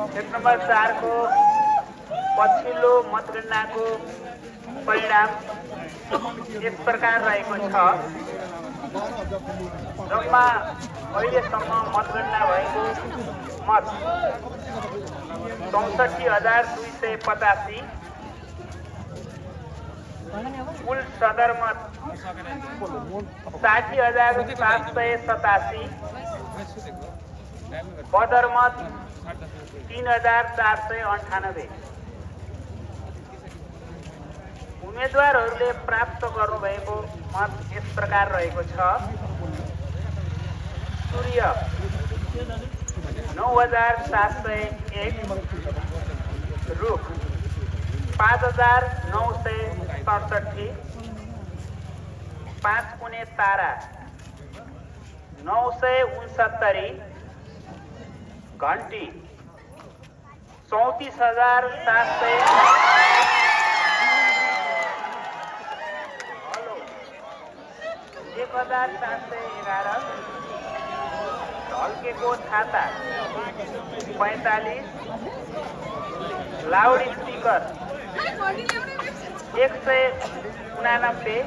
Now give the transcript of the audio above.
क्षेत्र नम्बर 4 को पछिल्लो मतगणनाको परिणाम यस प्रकार रहेको छ। जम्मा अहिलेसम्म मतगणना भएको मत 64,285, कुल सदरमत 60,787, बदरमत 3,498। उम्मेदवारहरूले प्राप्त गर्नुभएको मत यस प्रकार रहेको छ। सूर्य 9,701, रुख 5,967, 5 कुने तारा 969, घन्टी 34,700, 1,711, ढल्केको छाता 45, लाउड स्पिकर 189,